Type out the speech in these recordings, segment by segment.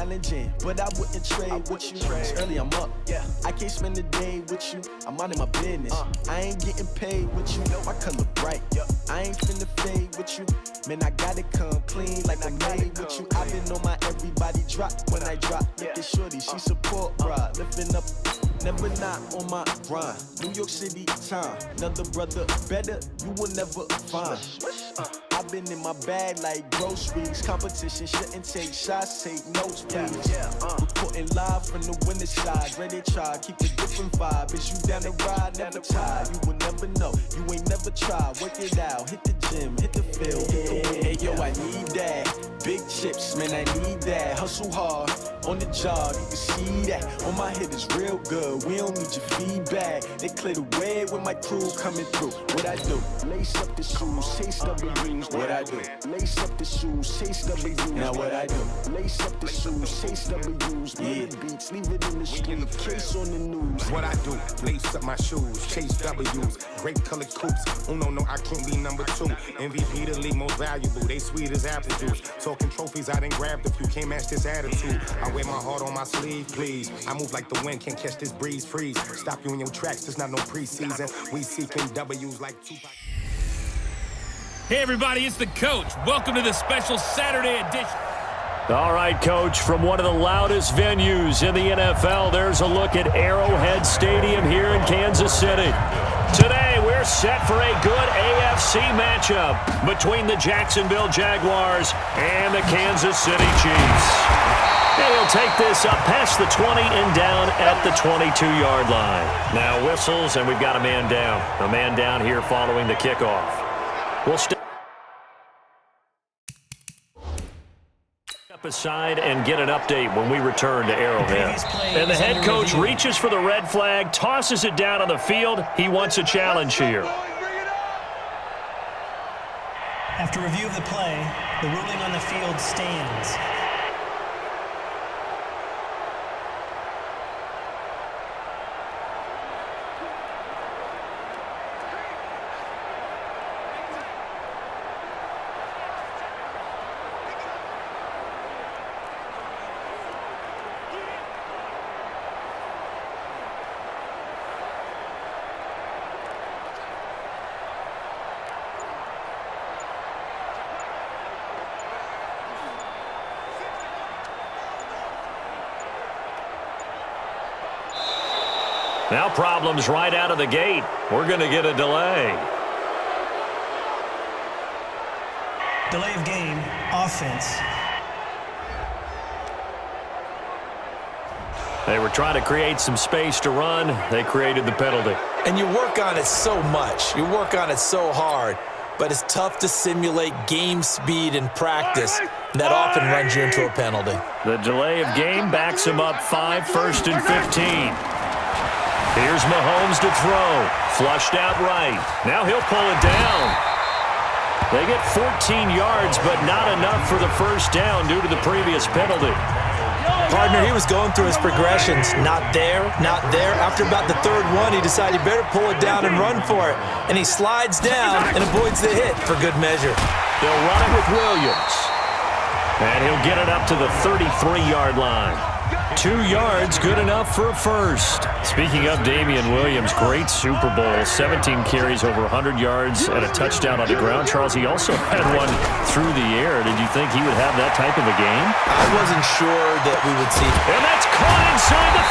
challenging, but I wouldn't trade with you. It's early, I'm up. Yeah, I can't spend the day with you. I'm out of my business. I ain't getting paid with you. My color bright. I ain't finna fade with you. Man, I gotta come clean like I made with you. I've been on my everybody drop when I drop. Look at shorty, she support, bruh. Lifting up, never not on my grind. New York City time, another brother better, you will never find. I've been in my bag like groceries. Competition shouldn't take shots, take notes, please. Reporting live from the winter side. Ready to try, keep a different vibe. Is you down the ride, never tired. You will never know, you ain't never tried. Work it out, hit the gym, hit the field. Hey yo, I need that. Big chips, man, I need that. Hustle hard, on the job, you can see that. On my head is real good, we don't need your feedback. They clear the way with my crew coming through. What I do? Lace up the shoes, chase W's. What I do? Lace up the shoes, chase W's. Now what I do? Lace up the shoes, chase W's. Yeah, beats, leave it in the street, case on the news. What I do? Lace up my shoes, chase W's. Great colored coops. Oh no, I can't be number 2. MVP the league most valuable. They sweet as apple juice. Talking trophies, I didn't grab the few. Can't match this attitude. I wear my heart on my sleeve, please. I move like the wind, can't catch this breeze, freeze. Stop you in your tracks, there's not no preseason. We seeking W's like Tupac. Hey everybody, it's the coach. Welcome to the special Saturday edition. All right, Coach, from one of the loudest venues in the NFL, there's a look at Arrowhead Stadium here in Kansas City. Today, we're set for a good AFC matchup between the Jacksonville Jaguars and the Kansas City Chiefs. And he'll take this up past the 20 and down at the 22-yard line. Now whistles, and we've got a man down. A man down here following the kickoff. We'll step aside and get an update when we return to Arrowhead. And the head coach reaches for the red flag, tosses it down on the field. He wants a challenge here. After review of the play, the ruling on the field stands. Now problems right out of the gate. We're going to get a delay. Delay of game, offense. They were trying to create some space to run. They created the penalty. And you work on it so much. You work on it so hard. But it's tough to simulate game speed in practice. That often runs you into a penalty. The delay of game backs him up 5, 1st and 15. Here's Mahomes to throw. Flushed out right. Now he'll pull it down. They get 14 yards, but not enough for the first down due to the previous penalty. Partner, he was going through his progressions. Not there, not there. After about the third one, he decided he better pull it down and run for it. And he slides down and avoids the hit for good measure. They'll run it with Williams. And he'll get it up to the 33-yard line. 2 yards, good enough for a first. Speaking of Damian Williams, great Super Bowl. 17 carries, over 100 yards, and a touchdown on the ground. Charles, he also had one through the air. Did you think he would have that type of a game? I wasn't sure that we would see. And that's caught inside the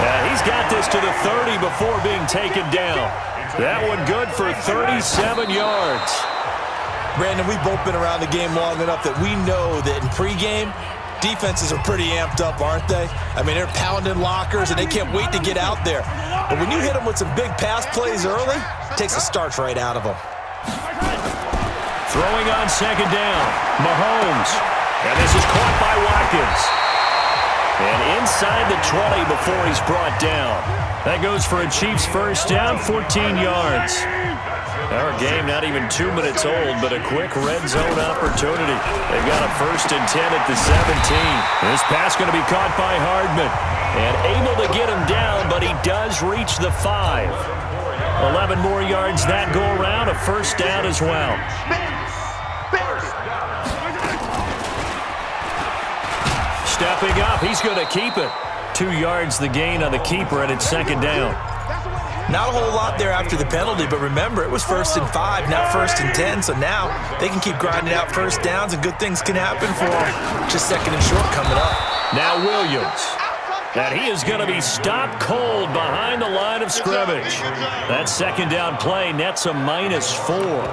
35. He's got this to the 30 before being taken down. That one good for 37 yards. Brandon, we've both been around the game long enough that we know that in pregame, defenses are pretty amped up, aren't they? I mean, they're pounding lockers, and they can't wait to get out there. But when you hit them with some big pass plays early, it takes the starch right out of them. Throwing on second down, Mahomes. And this is caught by Watkins. And inside the 20 before he's brought down. That goes for a Chiefs first down, 14 yards. Our game not even 2 minutes old, but a quick red zone opportunity. They've got a 1st and 10 at the 17. This pass going to be caught by Hardman. And able to get him down, but he does reach the 5. 11 more yards that go around, a first down as well. stepping up. He's going to keep it. 2 yards the gain on the keeper, and it's second down. Not a whole lot there after the penalty, but remember, it was 1st and 5, now 1st and 10, so now they can keep grinding out first downs, and good things can happen for them. Just 2nd and short coming up. Now Williams. And he is going to be stopped cold behind the line of scrimmage. That second down play nets a -4.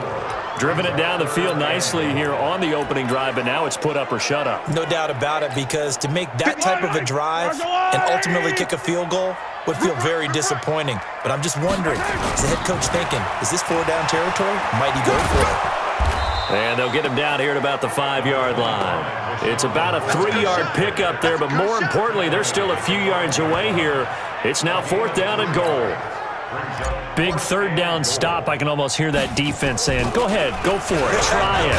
Driven it down the field nicely here on the opening drive, but now it's put up or shut up. No doubt about it, because to make that type of a drive and ultimately kick a field goal would feel very disappointing. But I'm just wondering, is the head coach thinking, is this 4-down territory? Might he go for it? And they'll get him down here at about the 5-yard line. It's about a 3-yard pickup there, but more importantly, they're still a few yards away here. It's now 4th down and goal. Big 3rd down stop. I can almost hear that defense saying, go ahead, go for it, try it,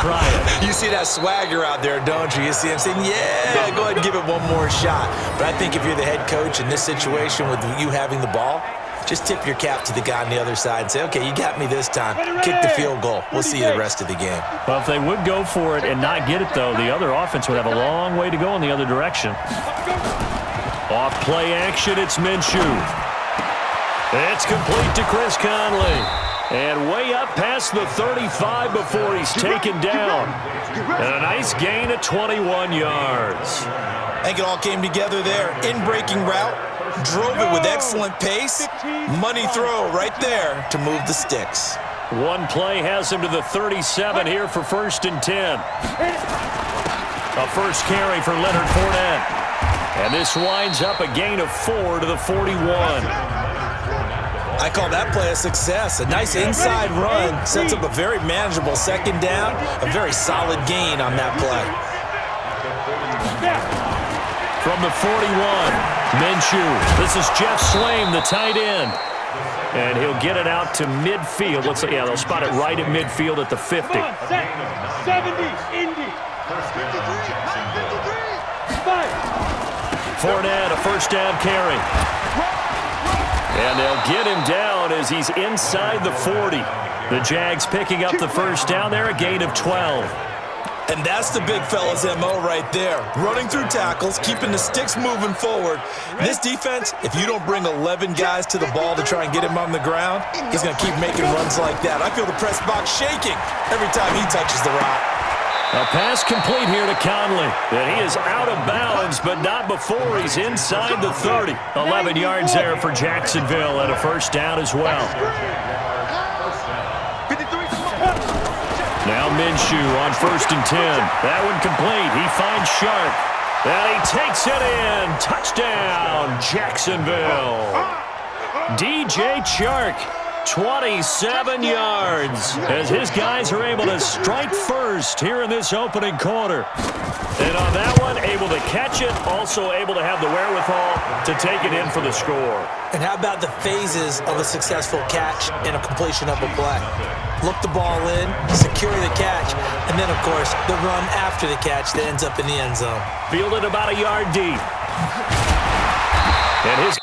try it. You see that swagger out there, don't you? You see him saying, yeah, go ahead and give it one more shot. But I think if you're the head coach in this situation with you having the ball, just tip your cap to the guy on the other side and say, okay, you got me this time. Kick the field goal. We'll see you the rest of the game. Well, if they would go for it and not get it, though, the other offense would have a long way to go in the other direction. Off play action, it's Minshew. It's complete to Chris Conley. And way up past the 35 before he's taken down. And a nice gain of 21 yards. I think it all came together there. In-breaking route. Drove it with excellent pace. Money throw right there to move the sticks. One play has him to the 37 here for 1st and 10. A first carry for Leonard Fournette. And this winds up a gain of 4 to the 41. I call that play a success. A nice inside run sets up a very manageable 2nd down. A very solid gain on that play. From the 41, Minshew. This is Jeff Swaim, the tight end. And he'll get it out to midfield. Let's see, yeah, they'll spot it right at midfield at the 50. 70, Indy. 53. Fournette, a first down carry. And they'll get him down as he's inside the 40. The Jags picking up the first down there, a gain of 12. And that's the big fella's MO right there. Running through tackles, keeping the sticks moving forward. This defense, if you don't bring 11 guys to the ball to try and get him on the ground, he's going to keep making runs like that. I feel the press box shaking every time he touches the rock. A pass complete here to Conley. And he is out of bounds, but not before he's inside the 30. 11 yards there for Jacksonville and a first down as well. Now Minshew on 1st and 10. That one complete. He finds Sharp. And he takes it in. Touchdown, Jacksonville. DJ Chark, 27 yards, as his guys are able to strike first here in this opening quarter. And on that one, able to catch it, also able to have the wherewithal to take it in for the score. And how about the phases of a successful catch and a completion of a play? Look the ball in, secure the catch, and then, of course, the run after the catch that ends up in the end zone. Fielded about a yard deep. And his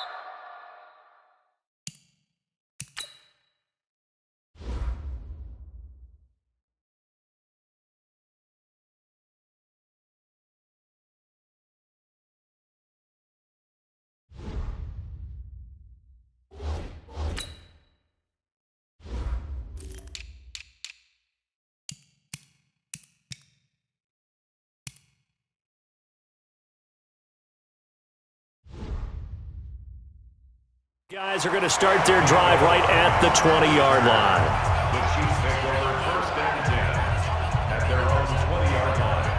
guys are going to start their drive right at the 20-yard line. The Chiefs take over 1st and 10 at their own 20-yard line.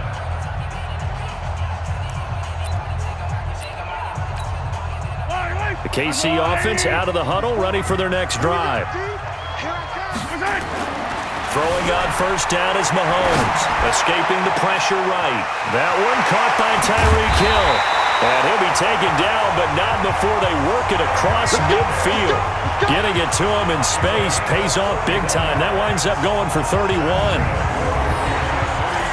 The KC offense out of the huddle, ready for their next drive. Throwing on first down is Mahomes, escaping the pressure right. That one caught by Tyreek Hill. And he'll be taken down, but not before they work it across midfield. Getting it to him in space pays off big time. That winds up going for 31.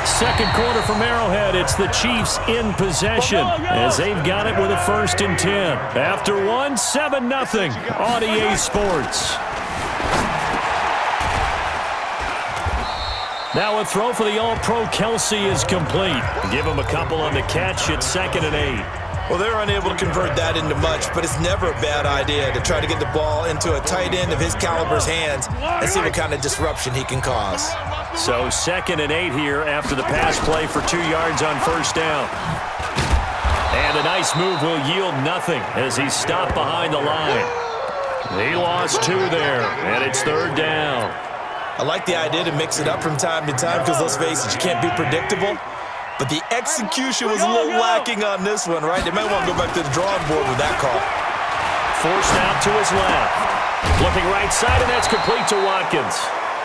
Second quarter from Arrowhead. It's the Chiefs in possession as they've got it with a 1st and 10. After one, 7-0 on EA Sports. Now a throw for the All-Pro Kelsey is complete. Give him a couple on the catch at 2nd and 8. Well, they're unable to convert that into much, but it's never a bad idea to try to get the ball into a tight end of his caliber's hands and see what kind of disruption he can cause. So 2nd and 8 here after the pass play for 2 yards on 1st down. And a nice move will yield nothing as he's stopped behind the line. He lost 2 there, and it's 3rd down. I like the idea to mix it up from time to time because, let's face it, you can't be predictable. But the execution was a little lacking on this one, right? They might want to go back to the drawing board with that call. Forced out to his left. Looking right side, and that's complete to Watkins.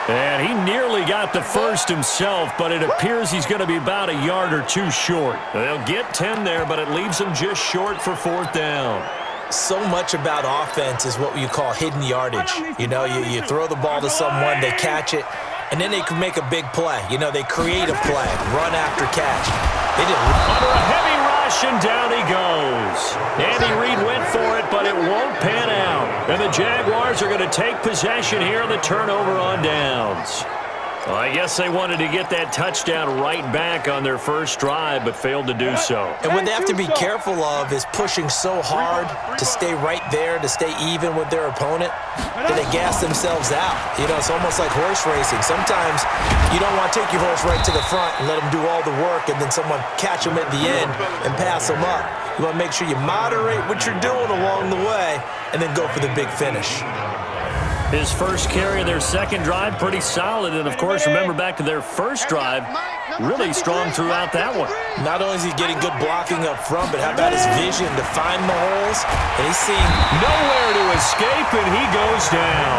And he nearly got the first himself, but it appears he's going to be about a yard or 2 short. They'll get 10 there, but it leaves him just short for 4th down. So much about offense is what you call hidden yardage. You know, you throw the ball to someone, they catch it, and then they can make a big play. You know, they create a play, run after catch. They did under a heavy rush, and down he goes. Andy Reid went for it, but it won't pan out. And the Jaguars are going to take possession here on the turnover on downs. Well, I guess they wanted to get that touchdown right back on their first drive, but failed to do so. And what they have to be careful of is pushing so hard to stay right there, to stay even with their opponent, that they gas themselves out. You know, it's almost like horse racing. Sometimes you don't want to take your horse right to the front and let them do all the work, and then someone catch them at the end and pass them up. You want to make sure you moderate what you're doing along the way and then go for the big finish. His first carry of their second drive, pretty solid. And, of course, remember back to their first drive, really strong throughout that one. Not only is he getting good blocking up front, but how about his vision to find the holes? And he's seeing nowhere to escape, and he goes down.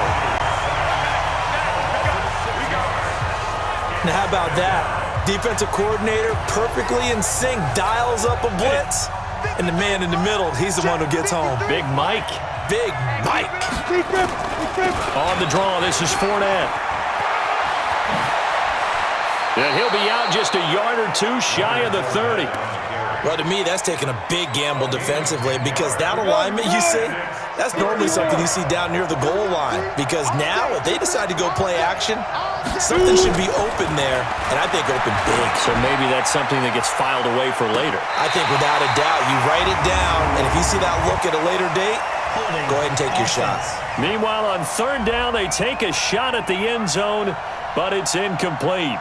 Now, how about that? Defensive coordinator perfectly in sync, dials up a blitz. And the man in the middle, he's the one who gets home. Big Mike. Big Mike. On the draw, this is Fournette. And he'll be out just a yard or 2 shy of the 30. Well, to me, that's taking a big gamble defensively because that alignment you see, that's normally something you see down near the goal line. Because now, if they decide to go play action, something should be open there, and I think open big. So maybe that's something that gets filed away for later. I think without a doubt, you write it down, and if you see that look at a later date, go ahead and take your shot. Meanwhile, on 3rd down, they take a shot at the end zone, but it's incomplete.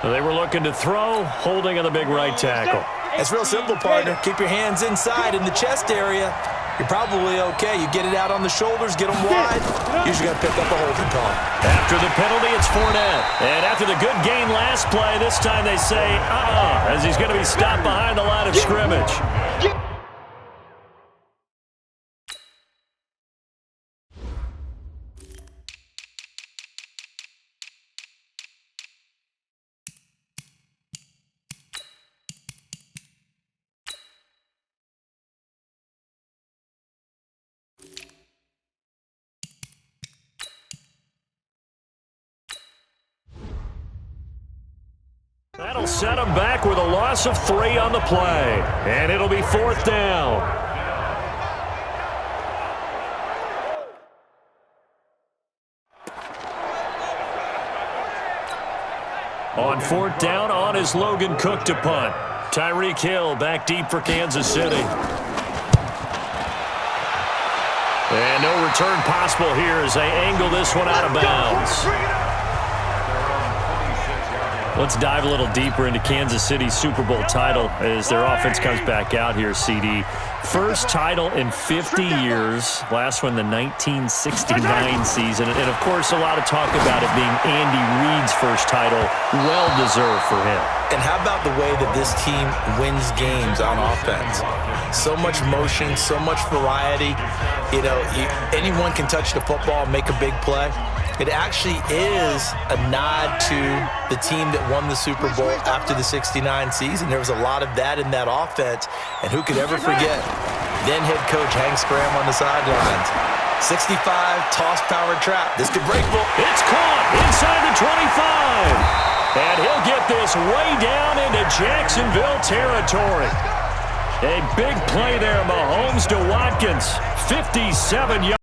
They were looking to throw, holding on the big right tackle. It's real simple, partner. Keep your hands inside in the chest area. You're probably okay. You get it out on the shoulders, get them wide. Usually going to pick up a holding call. After the penalty, it's Fournette. And after the good gain last play, this time they say, as he's going to be stopped behind the line of scrimmage. That'll set him back with a loss of 3 on the play. And it'll be 4th down. On 4th down, on is Logan Cook to punt. Tyreek Hill back deep for Kansas City. And no return possible here as they angle this one out of bounds. Let's dive a little deeper into Kansas City's Super Bowl title as their offense comes back out here, CD. First title in 50 years. Last one, the 1969 season. And, of course, a lot of talk about it being Andy Reid's first title. Well-deserved for him. And how about the way that this team wins games on offense? So much motion, so much variety. You know, anyone can touch the football and make a big play. It actually is a nod to the team that won the Super Bowl after the 69 season. There was a lot of that in that offense, and who could ever forget then head coach Hank Scram on the sidelines. 65, toss power trap. This could break. It's caught inside the 25. And he'll get this way down into Jacksonville territory. A big play there, Mahomes to Watkins. 57 yards.